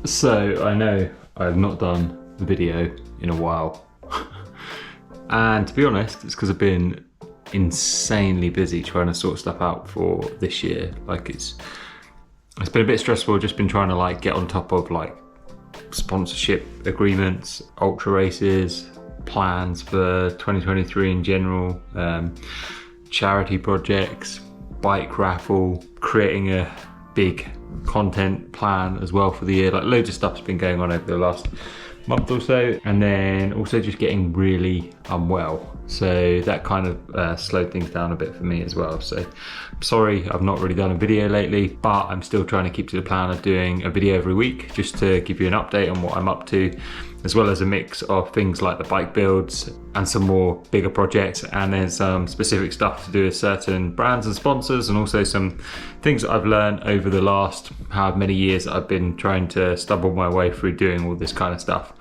So I know I've not done a video in a while. And to be honest, it's because I've been insanely busy trying to sort stuff out for this year. Like it's been a bit stressful, just been trying to like get on top of like sponsorship agreements, ultra races, plans for 2023 in general, charity projects, bike raffle, creating a big content plan as well for the year. Like loads of stuff's been going on over the last month or so, and then also just getting really unwell, so that kind of slowed things down a bit for me as well. So I'm sorry I've not really done a video lately, but I'm still trying to keep to the plan of doing a video every week just to give you an update on what I'm up to, as well as a mix of things like the bike builds and some more bigger projects, and then some specific stuff to do with certain brands and sponsors, and also some things that I've learned over the last however many years that I've been trying to stumble my way through doing all this kind of stuff.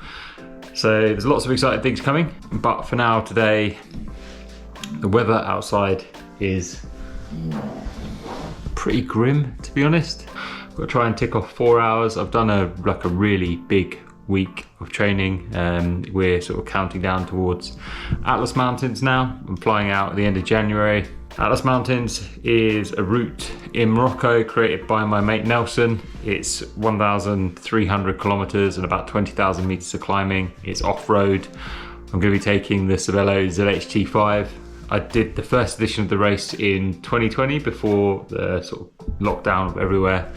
So there's lots of exciting things coming, but for now today, the weather outside is pretty grim, to be honest. I've got to try and tick off 4 hours. I've done a really big week of training. We're sort of counting down towards Atlas Mountains now. I'm flying out at the end of January. Atlas Mountains is a route in Morocco created by my mate Nelson. It's 1,300 kilometers and about 20,000 meters of climbing. It's off-road. I'm going to be taking the Cervélo ZHT-5. I did the first edition of the race in 2020 before the sort of lockdown everywhere,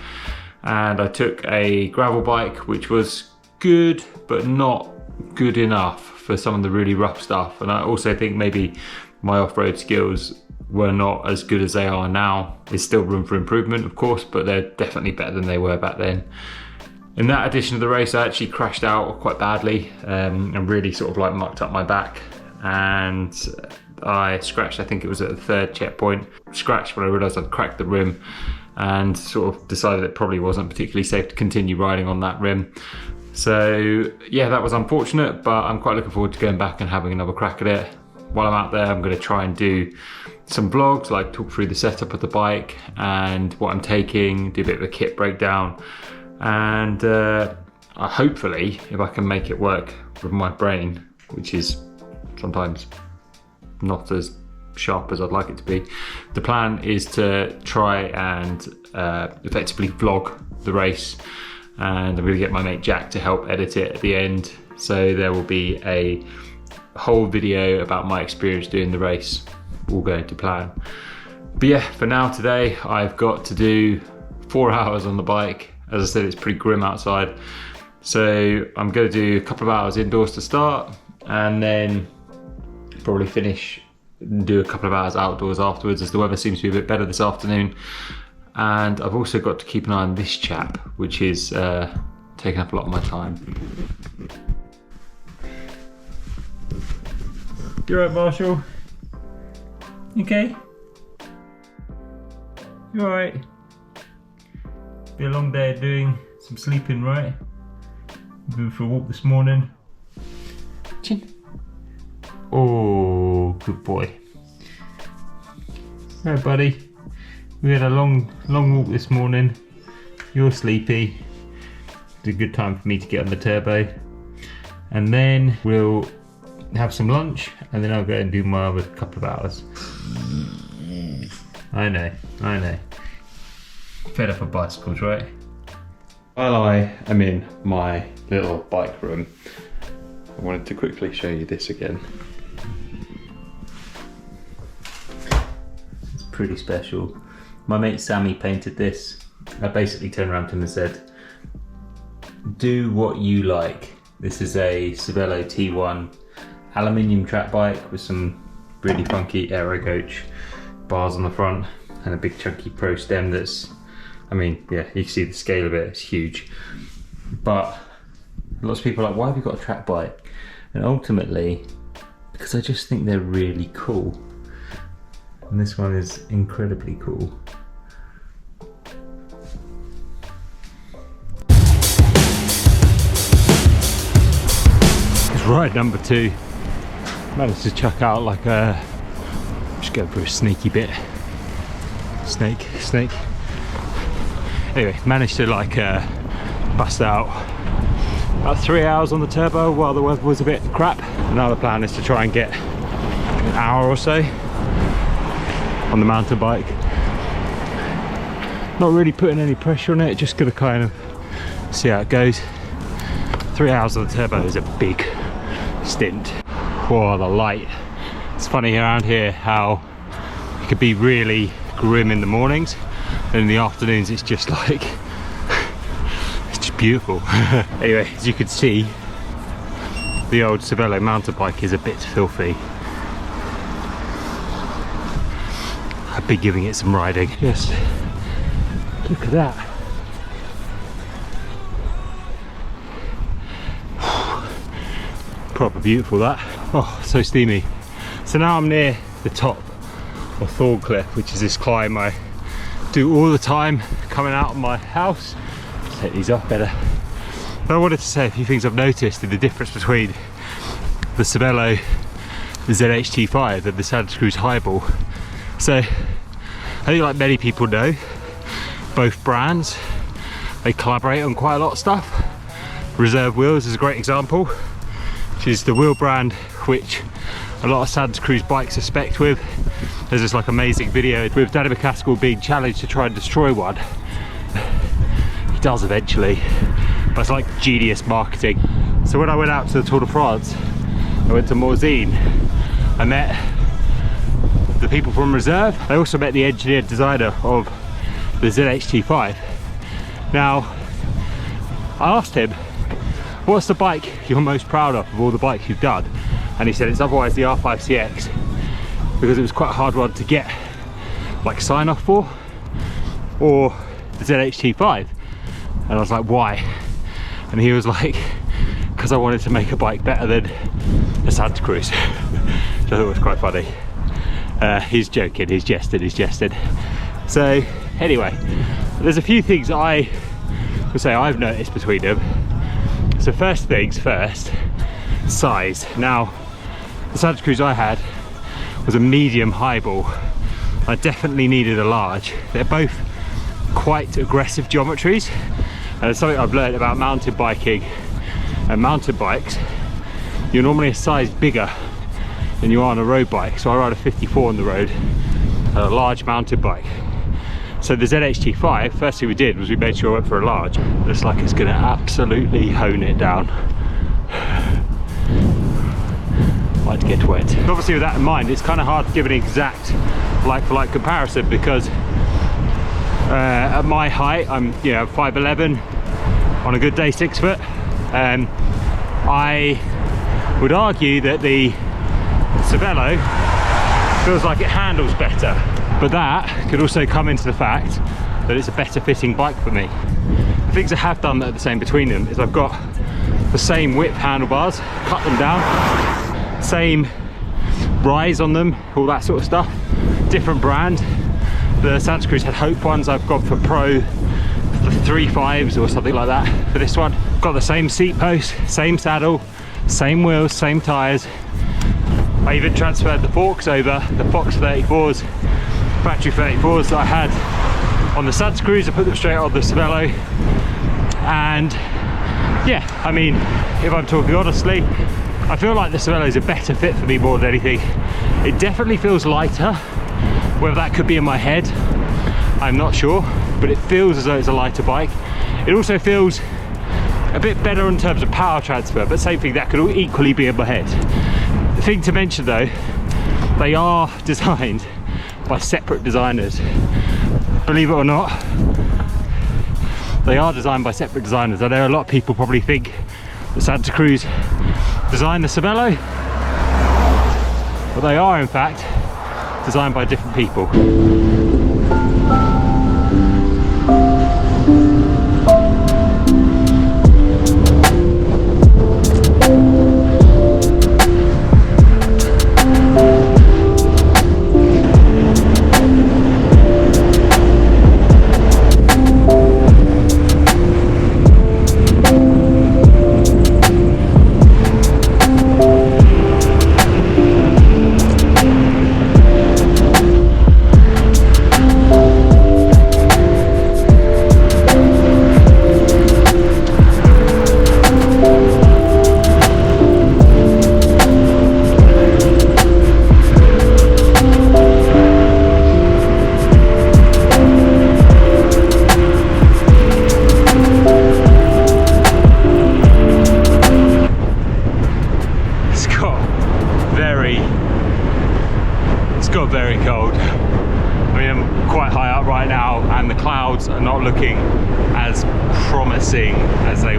and I took a gravel bike which was good but not good enough for some of the really rough stuff, and I also think maybe my off-road skills were not as good as they are now. There's still room for improvement, of course, but they're definitely better than they were back then. In that edition of the race, I actually crashed out quite badly and really sort of like mucked up my back, and I scratched, I think it was at the third checkpoint, scratched when I realised I'd cracked the rim, and sort of decided it probably wasn't particularly safe to continue riding on that rim. So yeah, that was unfortunate, but I'm quite looking forward to going back and having another crack at it. While I'm out there, I'm going to try and do some vlogs, like talk through the setup of the bike and what I'm taking, do a bit of a kit breakdown, and hopefully, if I can make it work with my brain, which is sometimes not as sharp as I'd like it to be, the plan is to try and effectively vlog the race, and I'm going to get my mate Jack to help edit it at the end, so there will be a whole video about my experience doing the race, all going to plan. But yeah, for now today I've got to do 4 hours on the bike. As I said, it's pretty grim outside, so I'm going to do a couple of hours indoors to start, and then probably finish and do a couple of hours outdoors afterwards, as the weather seems to be a bit better this afternoon. And I've also got to keep an eye on this chap, which is taking up a lot of my time. You alright, Marshall? You okay? You alright? Be a long day doing some sleeping, right? Been for a walk this morning. Chin. Oh, good boy. Alright, buddy. We had a long walk this morning. You're sleepy. It's a good time for me to get on the turbo. And then we'll have some lunch, and then I'll go and do my other couple of hours. I know. Fed up of bicycles, right? While I am in my little bike room, I wanted to quickly show you this again. It's pretty special. My mate Sammy painted this. I basically turned around to him and said, do what you like. This is a Cervélo T1 aluminium track bike with some really funky aero coach bars on the front and a big chunky pro stem that's, I mean, yeah, you can see the scale of it, it's huge. But lots of people are like, why have you got a track bike? And ultimately, because I just think they're really cool. And this one is incredibly cool. It's ride number 2. Managed to chuck out like a, just go for a sneaky bit. Snake. Anyway, managed to like bust out about 3 hours on the turbo while the weather was a bit crap. Now the plan is to try and get an hour or so on the mountain bike. Not really putting any pressure on it, just gonna kind of see how it goes. 3 hours on the turbo is a big stint. Whoa, the light. It's funny around here how it could be really grim in the mornings, and in the afternoons it's just like, it's just beautiful. Anyway, as you can see, the old Cervélo mountain bike is a bit filthy. I've been giving it some riding. Just look at that. Proper beautiful, that. Oh, so steamy. So now I'm near the top of Thorncliffe, which is this climb I do all the time coming out of my house. Take these off better. But I wanted to say a few things I've noticed in the difference between the Cervélo, the ZHT-5 and the Santa Cruz Highball. So I think, like many people know, both brands, they collaborate on quite a lot of stuff. Reserve Wheels is a great example, which is the wheel brand which a lot of Santa Cruz bikes are spec'd with. There's this like amazing video with Danny McCaskill being challenged to try and destroy one. He does eventually, but it's like genius marketing. So when I went out to the Tour de France, I went to Morzine. I met the people from Reserve. I also met the engineer designer of the ZHT-5. Now, I asked him, what's the bike you're most proud of all the bikes you've done? And he said it's otherwise the R5CX, because it was quite a hard one to get like sign off for, or the ZHT-5. And I was like, why? And he was like, because I wanted to make a bike better than a Santa Cruz. Which I thought was quite funny. He's joking, he's jesting. So anyway, there's a few things I would say I've noticed between them. So first things first, size. Now, the Santa Cruz I had was a medium highball. I definitely needed a large. They're both quite aggressive geometries, and something I've learned about mountain biking and mountain bikes, you're normally a size bigger than you are on a road bike. So I ride a 54 on the road, a large mountain bike. So the ZHT-5, first thing we did was we made sure I went for a large. Looks like it's gonna absolutely hone it down. Might get wet. Obviously with that in mind, it's kind of hard to give an exact like-for-like comparison, because at my height, I'm 5'11", on a good day 6 foot. I would argue that the Cervélo feels like it handles better, but that could also come into the fact that it's a better fitting bike for me. The things I have done that are the same between them is I've got the same width handlebars, cut them down, same rise on them, all that sort of stuff. Different brand. The Santa Cruz had Hope ones, I've gone for Pro, the 3.5s or something like that for this one. Got the same seat post, same saddle, same wheels, same tyres. I even transferred the forks over, the Fox 34s, factory 34s that I had on the Santa Cruz. I put them straight on the Cervélo. And yeah, I mean, if I'm talking honestly, I feel like the Cervélo is a better fit for me more than anything. It definitely feels lighter. Whether that could be in my head, I'm not sure, but it feels as though it's a lighter bike. It also feels a bit better in terms of power transfer, but same thing, that could equally be in my head. The thing to mention though, they are designed by separate designers. Believe it or not, they are designed by separate designers. I know a lot of people probably think that Santa Cruz designed the Cervélo, but they are in fact designed by different people.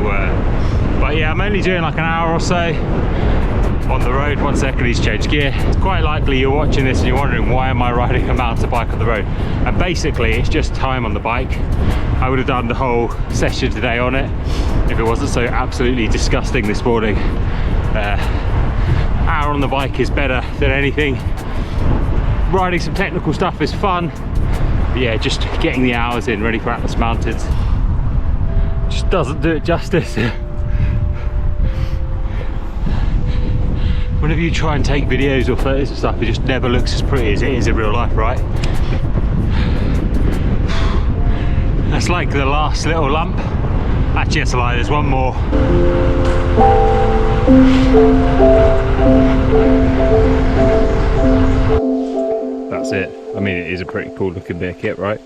were. But yeah, I'm only doing like an hour or so on the road. 1 second, he's changed gear. It's quite likely you're watching this and you're wondering, why am I riding a mountain bike on the road? And basically it's just time on the bike. I would have done the whole session today on it if it wasn't so absolutely disgusting this morning. Hour on the bike is better than anything. Riding some technical stuff is fun, but yeah, just getting the hours in ready for Atlas Mountains just doesn't do it justice. Whenever you try and take videos or photos and stuff, it just never looks as pretty as it is in real life, right? That's like the last little lump. Actually, that's a lie, there's one more. That's it. I mean, it is a pretty cool looking bit of kit, right?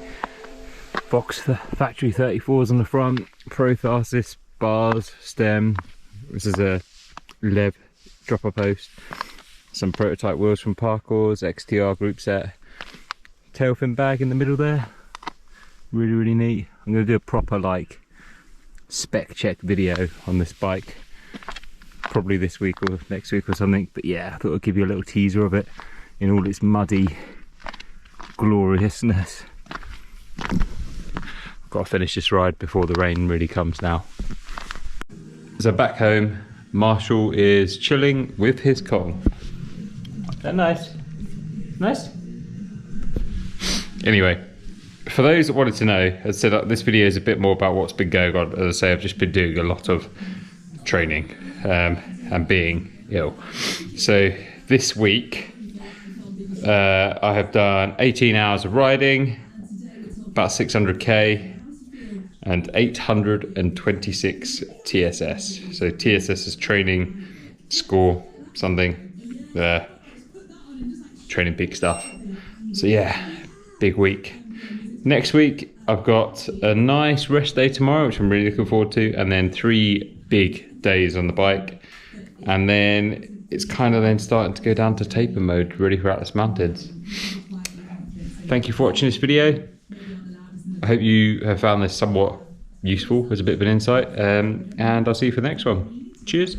Fox Factory 34s on the front, Protharsis, bars, stem. This is a Lev dropper post. Some prototype wheels from Parcours, XTR group set. Tailfin bag in the middle there. Really, really neat. I'm going to do a proper like spec check video on this bike. Probably this week or next week or something. But yeah, I thought I'd give you a little teaser of it in all its muddy gloriousness. I've got to finish this ride before the rain really comes now. So back home, Marshall is chilling with his Kong. Is that nice? Nice? Anyway, for those that wanted to know, as I said, this video is a bit more about what's been going on. As I say, I've just been doing a lot of training and being ill. So this week, I have done 18 hours of riding, about 600k, and 826 TSS. So TSS is training score something, training big stuff. So yeah, big week. Next week I've got a nice rest day tomorrow, which I'm really looking forward to, and then 3 big days on the bike, and then it's kind of then starting to go down to taper mode, ready for Atlas Mountains. Thank you for watching this video. I hope you have found this somewhat useful as a bit of an insight, and I'll see you for the next one. Cheers.